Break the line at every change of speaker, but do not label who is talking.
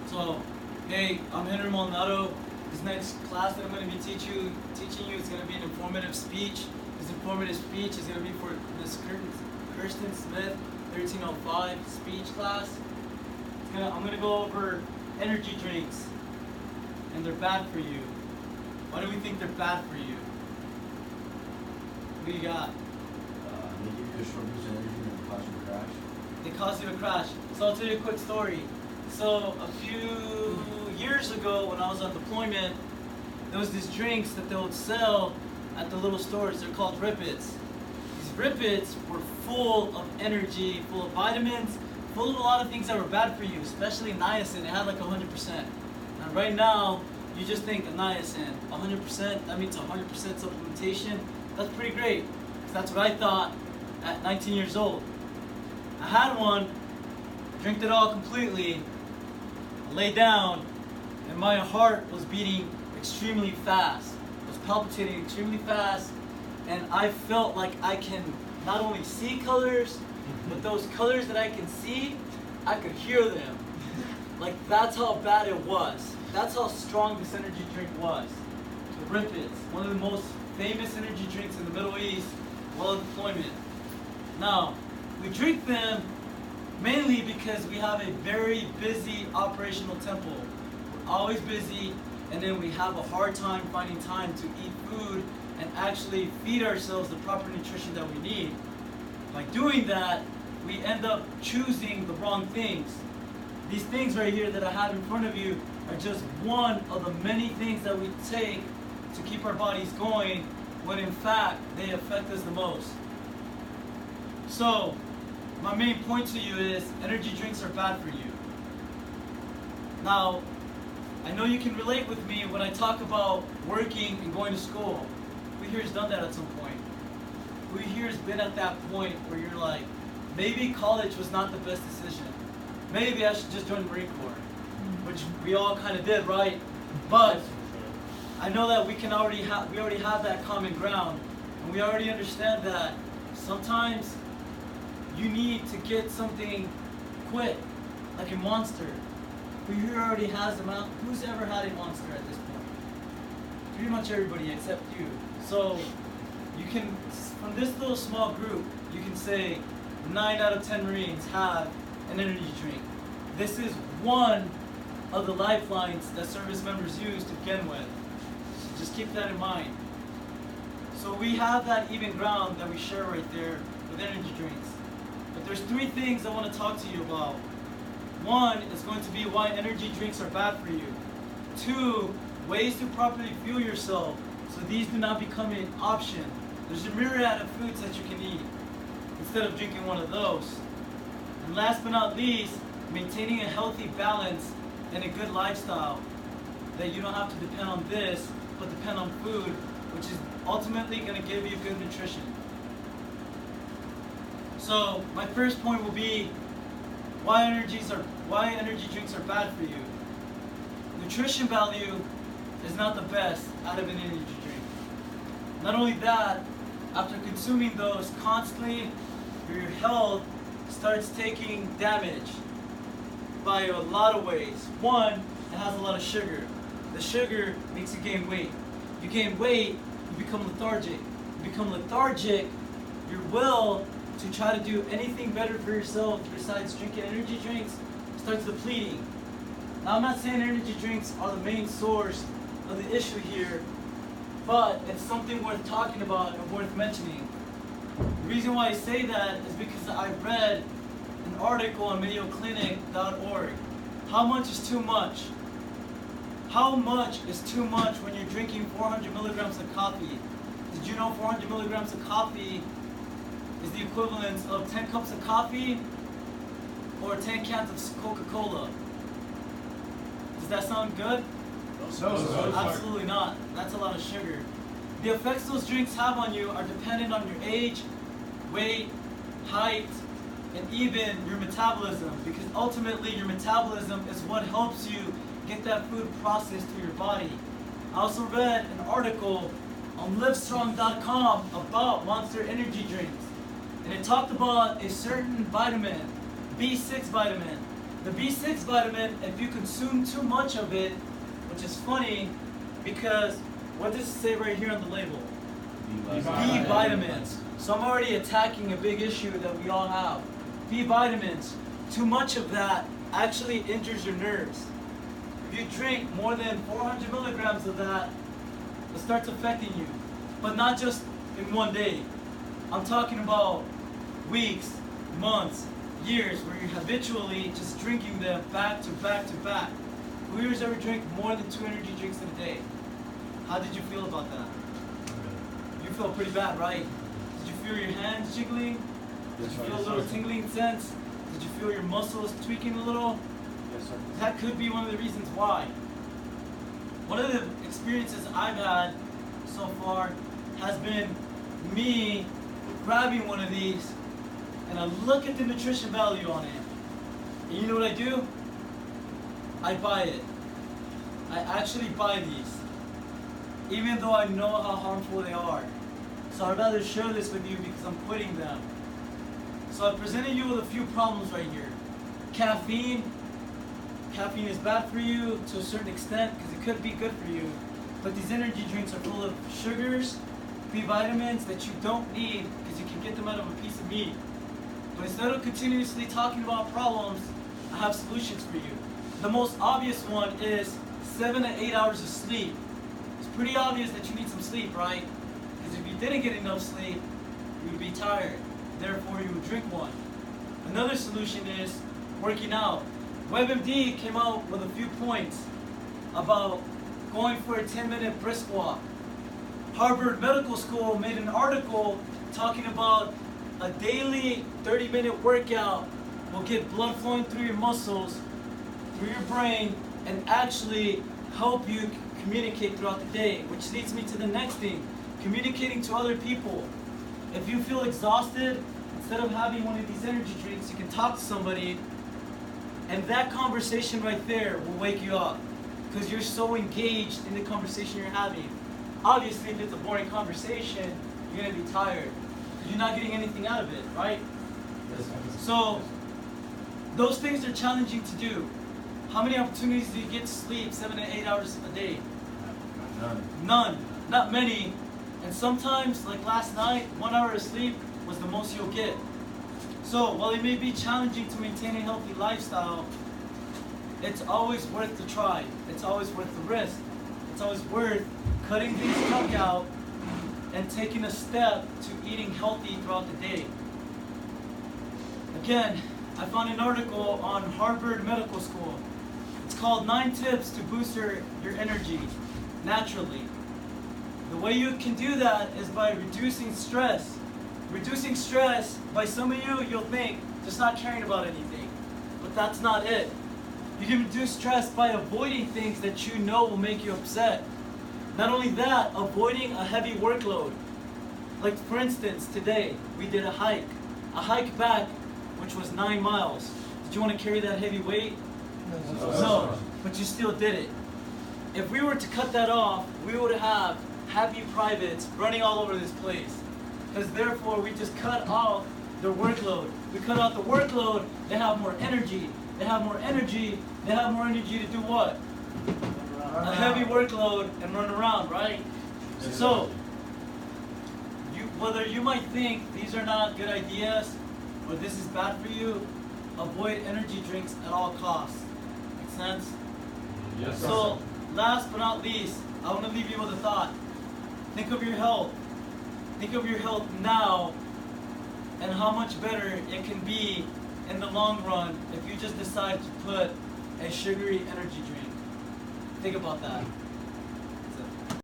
So, hey, I'm Henry Maldonado. This next class that I'm going to be teaching you is going to be an informative speech. This informative speech is going to be for Miss Kirsten Smith, 1305 speech class. I'm going to go over energy drinks, and they're bad for you. Why do we think they're bad for you? What do you got?
They give you a short boost of energy and they cause you to crash.
They cause you to crash. So I'll tell you a quick story. So a few years ago when I was on deployment, there was these drinks that they would sell at the little stores. They're called Rippets. These Rippets were full of energy, full of vitamins, full of a lot of things that were bad for you, especially niacin. It had like 100%. And right now, you just think niacin, 100%, that means 100% supplementation. That's pretty great, because that's what I thought at 19 years old. I had one, drank it all completely, lay down, and my heart was beating extremely fast. It was palpitating extremely fast, and I felt like I can not only see colors, but those colors that I can see, I could hear them. Like, that's how bad it was. That's how strong this energy drink was. The Rippets, one of the most famous energy drinks in the Middle East while deployment. Now, we drink them mainly because we have a very busy operational tempo. We're always busy, and then we have a hard time finding time to eat food and actually feed ourselves the proper nutrition that we need. By doing that, we end up choosing the wrong things. These things right here that I have in front of you are just one of the many things that we take to keep our bodies going, when in fact they affect us the most. So, my main point to you is energy drinks are bad for you. Now, I know you can relate with me when I talk about working and going to school. Who here has done that at some point? Who here has been at that point where you're like, maybe college was not the best decision. Maybe I should just join the Marine Corps, which we all kind of did, right? But I know that we already have that common ground, and we already understand that sometimes you need to get something quick, like a Monster. Who here already has them out? Who's ever had a Monster at this point? Pretty much everybody except you. So you can, from this little small group, you can say 9 out of 10 Marines have an energy drink. This is one of the lifelines that service members use to begin with. So just keep that in mind. So we have that even ground that we share right there with energy drinks. But there's 3 things I want to talk to you about. 1 is going to be why energy drinks are bad for you. 2, ways to properly fuel yourself so these do not become an option. There's a myriad of foods that you can eat instead of drinking one of those. And last but not least, maintaining a healthy balance and a good lifestyle, that you don't have to depend on this, but depend on food, which is ultimately going to give you good nutrition. So my first point will be why energy drinks are bad for you. Nutrition value is not the best out of an energy drink. Not only that, after consuming those constantly, your health starts taking damage by a lot of ways. 1, it has a lot of sugar. The sugar makes you gain weight. You gain weight, you become lethargic. You become lethargic, your will to try to do anything better for yourself besides drinking energy drinks starts depleting. Now, I'm not saying energy drinks are the main source of the issue here, but it's something worth talking about and worth mentioning. The reason why I say that is because I read an article on MayoClinic.org. How much is too much? How much is too much when you're drinking 400 milligrams of coffee? Did you know 400 milligrams of coffee is the equivalent of 10 cups of coffee or 10 cans of Coca-Cola? Does that sound good?
No.
Absolutely not. That's a lot of sugar. The effects those drinks have on you are dependent on your age, weight, height, and even your metabolism, because ultimately your metabolism is what helps you get that food processed through your body. I also read an article on Livestrong.com about Monster energy drinks, and it talked about a certain vitamin, B6 vitamin, The B6 vitamin, if you consume too much of it, which is funny because what does it say right here on the label? B vitamins. So I'm already attacking a big issue that we all have. B vitamins, too much of that actually injures your nerves. If you drink more than 400 milligrams of that, it starts affecting you. But not just in one day. I'm talking about weeks, months, years where you're habitually just drinking them back to back to back. Who here ever drink more than 2 energy drinks in a day? How did you feel about that? You feel pretty bad, right? Did you feel your hands jiggling? Did you feel a little tingling sense? Did you feel your muscles tweaking a little?
Yes, sir.
That could be one of the reasons why. One of the experiences I've had so far has been me grabbing one of these and I look at the nutrition value on it. And you know what I do? I buy it. I actually buy these, even though I know how harmful they are. So I'd rather share this with you because I'm quitting them. So I presented you with a few problems right here. Caffeine. Caffeine is bad for you to a certain extent because it could be good for you. But these energy drinks are full of sugars, B vitamins that you don't need because you can get them out of a piece of meat. But instead of continuously talking about problems, I have solutions for you. The most obvious one is 7 to 8 hours of sleep. It's pretty obvious that you need some sleep, right? Because if you didn't get enough sleep, you would be tired. Therefore, you would drink one. Another solution is working out. WebMD came out with a few points about going for a 10-minute brisk walk. Harvard Medical School made an article talking about a daily 30-minute workout will get blood flowing through your muscles, through your brain, and actually help you communicate throughout the day, which leads me to the next thing, communicating to other people. If you feel exhausted, instead of having one of these energy drinks, you can talk to somebody, and that conversation right there will wake you up because you're so engaged in the conversation you're having. Obviously, if it's a boring conversation, you're going to be tired. You're not getting anything out of it, right? So, those things are challenging to do. How many opportunities do you get to sleep 7 to 8 hours a day?
None.
None. Not many. And sometimes, like last night, 1 hour of sleep was the most you'll get. So, while it may be challenging to maintain a healthy lifestyle, it's always worth the try. It's always worth the risk. It's always worth cutting these junk out and taking a step to eating healthy throughout the day. Again, I found an article on Harvard Medical School. It's called 9 Tips to Boost your Energy Naturally. The way you can do that is by reducing stress. Reducing stress, by some of you, you'll think just not caring about anything. But that's not it. You can reduce stress by avoiding things that you know will make you upset. Not only that, avoiding a heavy workload. Like for instance, today we did a hike back, which was 9 miles. Did you want to carry that heavy weight? No, but you still did it. If we were to cut that off, we would have happy privates running all over this place. Because therefore we just cut off their workload. We cut off the workload, they have more energy. They have more energy, they have more energy to do what? A heavy workload and run around, right? So, whether you might think these are not good ideas or this is bad for you, avoid energy drinks at all costs. Make sense?
Yes.
So, last but not least, I want to leave you with a thought. Think of your health. Think of your health now and how much better it can be in the long run if you just decide to put a sugary energy drink. Think about that.